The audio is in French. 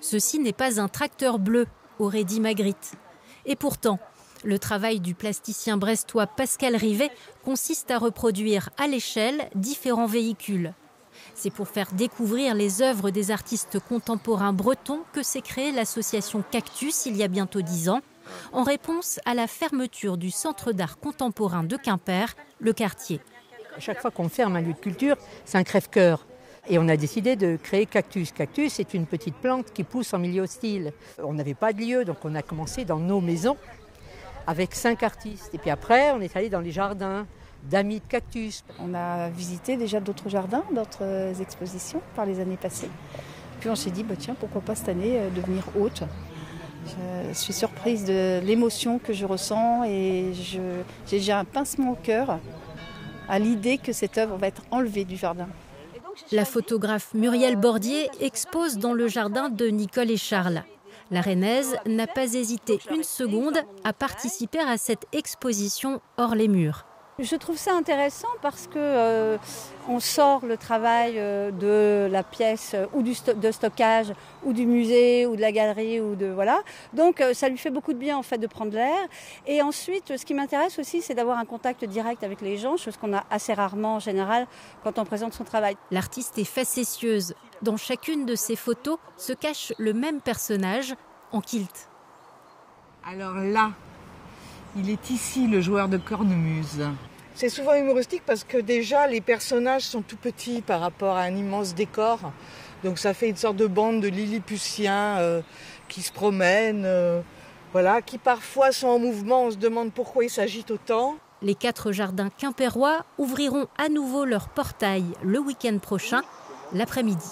Ceci n'est pas un tracteur bleu, aurait dit Magritte. Et pourtant, le travail du plasticien brestois Pascal Rivet consiste à reproduire à l'échelle différents véhicules. C'est pour faire découvrir les œuvres des artistes contemporains bretons que s'est créée l'association Cactus il y a bientôt 10 ans, en réponse à la fermeture du Centre d'art contemporain de Quimper, le Quartier. À chaque fois qu'on ferme un lieu de culture, c'est un crève-cœur. Et on a décidé de créer Cactus. Cactus, c'est une petite plante qui pousse en milieu hostile. On n'avait pas de lieu, donc on a commencé dans nos maisons avec 5 artistes. Et puis après, on est allé dans les jardins d'amis de Cactus. On a visité déjà d'autres jardins, d'autres expositions par les années passées. Puis on s'est dit, tiens, pourquoi pas cette année devenir hôte. Je suis surprise de l'émotion que je ressens et j'ai déjà un pincement au cœur à l'idée que cette œuvre va être enlevée du jardin. La photographe Muriel Bordier expose dans le jardin de Nicole et Charles. La Rennaise n'a pas hésité une seconde à participer à cette exposition hors les murs. Je trouve ça intéressant parce que on sort le travail de la pièce ou de stockage ou du musée ou de la galerie ou de voilà. Donc ça lui fait beaucoup de bien en fait de prendre l'air. Et ensuite, ce qui m'intéresse aussi, c'est d'avoir un contact direct avec les gens, chose qu'on a assez rarement en général quand on présente son travail. L'artiste est facétieuse. Dans chacune de ses photos se cache le même personnage en kilt. Alors là, il est ici le joueur de cornemuse. C'est souvent humoristique parce que déjà les personnages sont tout petits par rapport à un immense décor. Donc ça fait une sorte de bande de Lilliputiens qui se promènent, qui parfois sont en mouvement. On se demande pourquoi ils s'agitent autant. Les 4 jardins quimpérois ouvriront à nouveau leurs portails le week-end prochain, l'après-midi.